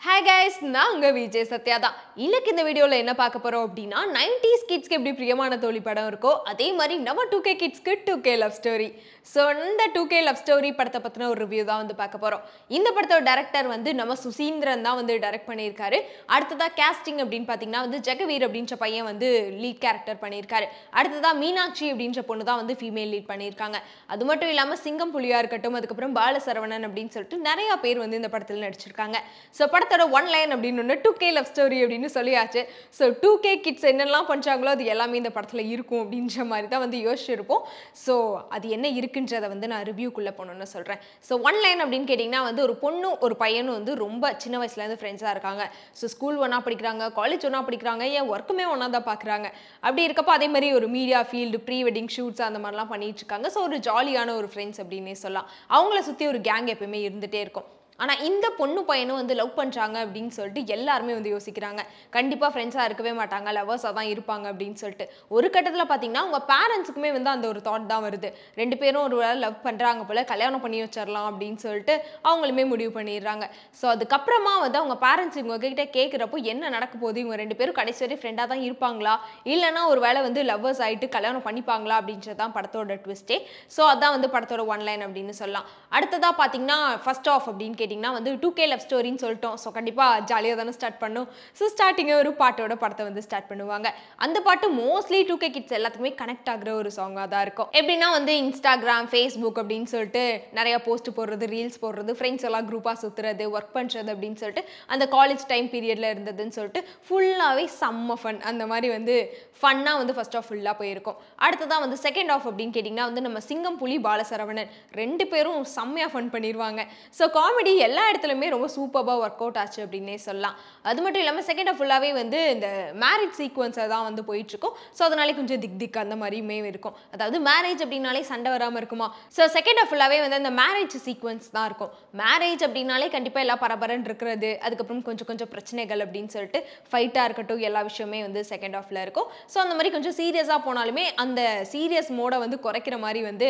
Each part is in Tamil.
Hi guys, நான் உங்க விஜய் சத்யா தான். இன்னைக்கு இந்த வீடியோல என்ன பார்க்க போறோம் அப்படினா 90s கிட்ஸ்க்கு எப்படி பிரியமான தோழி படம் இருக்கோ அதே மாதிரி நம்ம 2K கிட்ஸ்க்கு 2K love story. So இந்த 2K லவ் ஸ்டோரி படத்தை பத்தின ஒரு ரிவ்யூ தான் வந்து பார்க்க போறோம். இந்த படத்தோட டைரக்டர் வந்து நம்ம சுசீந்திரன் தான் வந்து டைரக்ட் பண்ணியிருக்காரு. அடுத்ததா காஸ்டிங் அப்படினு பாத்தீங்கன்னா வந்து ஜெகவீர் அப்படின்ற பையன் வந்து லீட் கேரக்டர் பண்ணியிருக்காரு. அடுத்ததா மீனாட்சி அப்படின்ற பொண்ணு தான் வந்து ஃபீமேல் லீட் பண்ணியிருக்காங்க. அது மட்டும் இல்லாம சிங்கம் புலியா இருக்கட்டும், அதுக்கப்புறம் பாலசரவணன் அப்படின்னு சொல்லிட்டு நிறைய பேர் வந்து இந்த படத்தில் நடிச்சிருக்காங்க. ஸோ படத்தோட ஒன் லைன் அப்படின்னு 2K லவ் ஸ்டோரி அப்படின்னு சொல்லியாச்சு. ஸோ 2K கிட்ஸ் என்னெல்லாம் பண்ணுறாங்களோ அது எல்லாமே இந்த படத்தில் இருக்கும் அப்படின்ற மாதிரி தான் வந்து யோசிச்சிருப்போம். ஸோ அது என்ன இருக்குன்றதை வந்து நான் ரிவ்யூக்குள்ளே போகணுன்னு சொல்கிறேன். ஸோ ஒன் லைன் அப்படின்னு கேட்டிங்கன்னா வந்து ஒரு பொண்ணும் ஒரு பையனும் வந்து ரொம்ப சின்ன வயசுலேருந்து ஃப்ரெண்ட்ஸாக இருக்காங்க. ஸோ ஸ்கூல் ஒன்றா படிக்கிறாங்க, காலேஜ் ஒன்றா படிக்கிறாங்க, ஏன் ஒர்க்குமே ஒன்றா தான் பார்க்குறாங்க. அப்படி இருக்கப்போ அதே மாதிரி ஒரு media field, pre wedding shoots அந்த மாதிரிலாம் பண்ணிட்டு இருக்காங்க. ஸோ ஒரு ஜாலியான ஒரு ஃப்ரெண்ட்ஸ் அப்படின்னே சொல்லலாம். அவங்கள சுற்றி ஒரு கேங் எப்பயுமே இருந்துகிட்டே இருக்கும். ஆனால் இந்த பொண்ணு பையனும் வந்து லவ் பண்ணுறாங்க அப்படின்னு சொல்லிட்டு எல்லாருமே வந்து யோசிக்கிறாங்க. கண்டிப்பாக ஃப்ரெண்ட்ஸாக இருக்கவே மாட்டாங்க, லவ்வர்ஸாக தான் இருப்பாங்க அப்படின்னு சொல்லிட்டு. ஒரு கட்டத்தில் பார்த்தீங்கன்னா அவங்க பேரண்ட்ஸுக்குமே வந்து அந்த ஒரு தாட் தான் வருது. ரெண்டு பேரும் ஒரு வேளை லவ் பண்ணுறாங்க போல், கல்யாணம் பண்ணி வச்சிடலாம் அப்படின்னு சொல்லிட்டு அவங்களுமே முடிவு பண்ணிடுறாங்க. ஸோ அதுக்கப்புறமா வந்து அவங்க பேரண்ட்ஸ் இவங்க கிட்ட கேட்குறப்போ என்ன நடக்க போகுது, இவங்க ரெண்டு பேரும் கடைசி வரை ஃப்ரெண்டாக தான் இருப்பாங்களா, இல்லைனா ஒரு வேளை வந்து லவ்வர்ஸ் ஆகிட்டு கல்யாணம் பண்ணிப்பாங்களா அப்படின்றது தான் படத்தோட ட்விஸ்டே. ஸோ அதான் வந்து படத்தோட ஒன் லைன் அப்படின்னு சொல்லலாம். அடுத்ததாக பார்த்தீங்கன்னா ஃபர்ஸ்ட் ஆஃப் அப்படின்னு கேட்டிங்கன்னா வந்து 2K லவ் ஸ்டோரின்னு சொல்லிட்டோம். ஸோ கண்டிப்பாக ஜாலியாக தானே ஸ்டார்ட் பண்ணும். ஸோ ஸ்டார்டிங்கே ஒரு பாட்டோட படத்தை வந்து ஸ்டார்ட் பண்ணுவாங்க. அந்த பாட்டு மோஸ்ட்லி 2K கிட்ஸ் எல்லாத்துக்குமே கனெக்ட் ஆகிற ஒரு சாங்காக தான் இருக்கும். எப்படின்னா வந்து இன்ஸ்டாகிராம், ஃபேஸ்புக் அப்படின்னு சொல்லிட்டு நிறையா போஸ்ட் போடுறது, ரீல்ஸ் போடுறது, ஃப்ரெண்ட்ஸ் எல்லாம் குரூப்பாக சுற்றுறது, ஒர்க் பண்ணுறது அப்படின்னு சொல்லிட்டு அந்த காலேஜ் டைம் பீரியடில் இருந்ததுன்னு சொல்லிட்டு ஃபுல்லாகவே செம்ம ஃபன். அந்த மாதிரி வந்து ஃபன்னாக வந்து ஃபர்ஸ்ட் ஆஃப் ஃபுல்லாக போயிருக்கும். அடுத்ததான் வந்து செகண்ட் ஆஃப் அப்படின்னு கேட்டிங்கன்னா வந்து நம்ம சிங்கம் புலி பாலசரவணன் ரெண்டு பேரும் செம்மையாக ஃபன் பண்ணிடுவாங்க. ஸோ காமெடி எல்லா இடத்துலையுமே ரொம்ப சூப்பராக ஒர்க் அவுட் ஆச்சு அப்படின்னே சொல்லலாம். அது மட்டும் இல்லாமல் செகண்ட் ஆஃப் ஃபுல்லாகவே வந்து இந்த மேரேஜ் சீக்வன்ஸை தான் வந்து போயிட்டுருக்கும். ஸோ அதனாலே கொஞ்சம் திக் அந்த மாதிரியுமே இருக்கும். அதாவது மேரேஜ் அப்படின்னாலே சண்டை வராமல் இருக்குமா. ஸோ செகண்ட் ஆஃப் ஃபுல்லாகவே வந்து அந்த மேரேஜ் சீக்வன்ஸ் தான் இருக்கும். மேரேஜ் அப்படின்னாலே கண்டிப்பாக எல்லாம் பரபரன்னு இருக்கிறது, அதுக்கப்புறம் கொஞ்சம் கொஞ்சம் பிரச்சனைகள் அப்படின்னு சொல்லிட்டு ஃபைட்டாக இருக்கட்டும், எல்லா விஷயமே வந்து செகண்ட் ஆஃபில் இருக்கும். ஸோ அந்த மாதிரி கொஞ்சம் சீரியஸாக போனாலுமே அந்த சீரியஸ் மோடை வந்து குறைக்கிற மாதிரி வந்து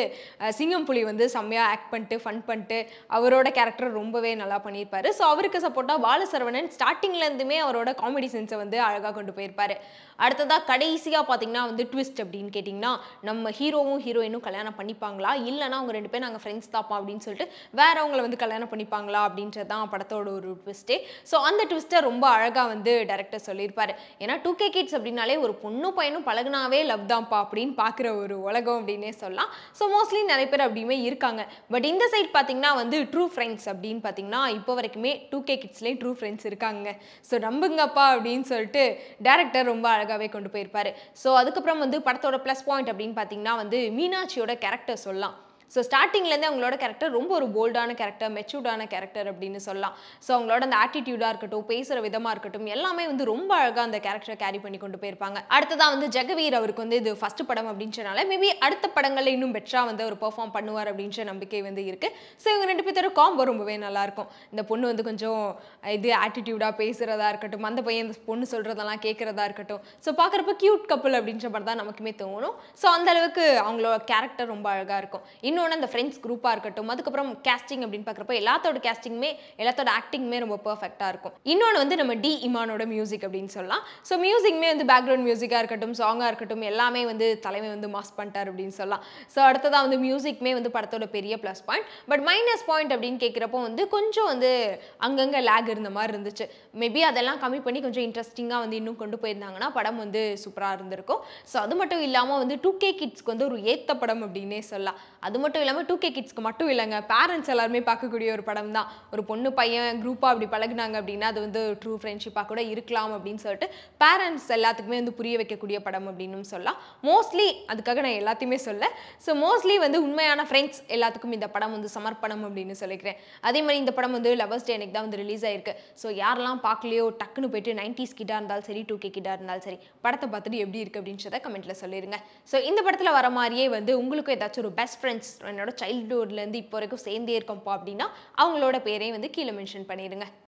சிங்கம் புலி வந்து செம்மையாக ஆக்ட் பண்ணிட்டு ஃபன் பண்ணிட்டு அவரோட கேரக்டர் ரொம்பவே நல்லா பண்ணியிருப்பாரு. ஸோ அவருக்கு சப்போர்ட்டாக பாலசரவணன் ஸ்டார்டிங்லேருந்துமே அவரோட காமெடி சென்ஸை வந்து அழகாக கொண்டு போயிருப்பாரு. அடுத்ததாக கடைசியாக பார்த்தீங்கன்னா வந்து ட்விஸ்ட் அப்படின்னு கேட்டிங்கன்னா நம்ம ஹீரோவும் ஹீரோயினும் கல்யாணம் பண்ணிப்பாங்களா, இல்லைனா அவங்க ரெண்டு பேரும் நாங்கள் ஃப்ரெண்ட்ஸ் தாப்பா அப்படின்னு சொல்லிட்டு வேறவங்களை வந்து கல்யாணம் பண்ணிப்பாங்களா அப்படின்றது தான் படத்தோட ஒரு ட்விஸ்ட்டே. ஸோ அந்த ட்விஸ்ட்டை ரொம்ப அழகாக வந்து டைரக்டர் சொல்லியிருப்பாரு. ஏன்னா 2K கிட்ஸ் அப்படின்னாலே ஒரு பொண்ணும் பையனும் பழகுனாவே லவ் தான்ப்பா அப்படின்னு பார்க்குற ஒரு உலகம் அப்படின்னே சொல்லலாம். ஸோ மோஸ்ட்லி நிறைய பேர் அப்படியுமே இருக்காங்க. பட் இந்த சைட் பார்த்தீங்கன்னா வந்து ட்ரூ ஃப்ரெண்ட்ஸ் அப்படின்னு பார்த்தீங்கன்னா இப்போ வரைக்குமே 2K கிட்ஸ்லேயும் ட்ரூ ஃப்ரெண்ட்ஸ் இருக்காங்க. ஸோ நம்புங்கப்பா அப்படின்னு சொல்லிட்டு டேரக்டர் ரொம்ப அழகாகவே கொண்டு போயிருப்பாரு. ஸோ அதுக்கப்புறம் வந்து படத்தோட ப்ளஸ் பாயிண்ட் அப்படின்னு பார்த்தீங்கன்னா வந்து மீனாட்சியோட கேரக்டர் சொல்லலாம். ஸோ ஸ்டார்டிங்லேருந்து அவங்களோட கேரக்டர் ரொம்ப ஒரு போல்டான கேரக்டர், மெச்சூர்டான கேரக்டர் அப்படின்னு சொல்லலாம். ஸோ அவங்களோட அந்த ஆட்டிடியூடாக இருக்கட்டும், பேசுகிற விதமாக இருக்கட்டும், எல்லாமே வந்து ரொம்ப அழகாக அந்த கேரக்டரை கேரி பண்ணி கொண்டு போயிருப்பாங்க. அடுத்ததான் வந்து ஜெகவீர் அவருக்கு வந்து இது ஃபர்ஸ்ட் படம் அப்படின்றனால மேபி அடுத்த படங்களில் இன்னும் பெட்டராக வந்து அவர் பெர்ஃபார்ம் பண்ணுவார் அப்படின்ற நம்பிக்கை வந்து இருக்குது. ஸோ இவங்க ரெண்டு பேரோட காம்போ ரொம்பவே நல்லாயிருக்கும். இந்த பொண்ணு வந்து கொஞ்சம் இது ஆட்டிடியூடாக பேசுகிறதா இருக்கட்டும், அந்த பையன் இந்த பொண்ணு சொல்கிறதெல்லாம் கேட்குறதா இருக்கட்டும், ஸோ பார்க்குறப்ப கியூட் கப்புள் அப்படின்ற மாதிரி தான் நமக்குமே தோணும். ஸோ அந்த அளவுக்கு அவங்களோட கேரக்டர் ரொம்ப அழகாக இருக்கும். இன்னொன்று அந்த ஃப்ரெண்ட்ஸ் குரூப்பாக இருக்கட்டும், அதுக்கப்புறம் கேஸ்டிங் அப்படின்னு பார்க்குறப்ப எல்லாத்தோட கேஸ்டிங்குமே எல்லாத்தோட ஆக்டிங்குமே ரொம்ப பர்ஃபெக்டாக இருக்கும். இன்னொன்று வந்து நம்ம டி இமானோட மியூசிக் அப்படின்னு சொல்லலாம். ஸோ மியூசிக்மே வந்து பேக்ரவுண்ட் மியூசிக்காக இருக்கட்டும், சாங்காக இருக்கட்டும், எல்லாமே வந்து தலைமை வந்து மாஸ் பண்ணிட்டார் அப்படின்னு சொல்லலாம். ஸோ அடுத்ததாக வந்து மியூசிக்மே வந்து படத்தோட பெரிய plus point. But minus point அப்படின்னு கேட்குறப்போ வந்து கொஞ்சம் வந்து அங்கங்கே லேக் இருந்த மாதிரி இருந்துச்சு. மேபி அதெல்லாம் கம்மி பண்ணி கொஞ்சம் இன்ட்ரெஸ்டிங்காக வந்து இன்னும் கொண்டு போயிருந்தாங்கன்னா படம் வந்து சூப்பராக இருந்திருக்கும். ஸோ அது மட்டும் இல்லாமல் வந்து 2K கிட்ஸ்க்கு வந்து ஒரு ஏத்த படம் அப்படின்னே சொல்லலாம். அது மட்டும் இல்லாமல் 2K கிட்ஸ்க்கு மட்டும் இல்லைங்க, பேரண்ட்ஸ் எல்லாருமே பார்க்கக்கூடிய ஒரு படம் தான். ஒரு பொண்ணு பையன் குரூப்பாக அப்படி பழகுனாங்க அப்படின்னா அது வந்து ட்ரூ ஃப்ரெண்ட்ஷிப்பாக கூட இருக்கலாம் அப்படின்னு சொல்லிட்டு பேரண்ட்ஸ் எல்லாத்துக்குமே வந்து புரிய வைக்கக்கூடிய படம் அப்படின்னு சொல்லலாம். மோஸ்ட்லி அதுக்காக நான் எல்லாத்தையுமே சொல்ல. ஸோ மோஸ்ட்லி வந்து உண்மையான ஃப்ரெண்ட்ஸ் எல்லாத்துக்கும் இந்த படம் வந்து சமர்ப்பணம் அப்படின்னு சொல்லிக்கிறேன். அதே மாதிரி இந்த படம் வந்து லவர்ஸ் டே அன்னைக்கு தான் வந்து ரிலீஸ் ஆயிருக்கு. ஸோ யாரெல்லாம் பார்க்கலையோ டக்குன்னு போயிட்டு 90s கிட்டாக இருந்தாலும் சரி, 2K கிட்டாக இருந்தாலும் சரி, படத்தை பார்த்துட்டு எப்படி இருக்குது அப்படின்றத கமெண்ட்டில் சொல்லிடுங்க. ஸோ இந்த படத்தில் வர மாதிரியே வந்து உங்களுக்கும் ஏதாச்சும் ஒரு பெஸ்ட் ஃப்ரெண்ட்ஸ் என்னோட சைல்ட்ஹுட்லேருந்து இப்போ வரைக்கும் சேர்ந்தே இருக்கோம்ப்பா அப்படின்னா அவங்களோட பேரையும் வந்து கீழே மென்ஷன் பண்ணிடுங்க.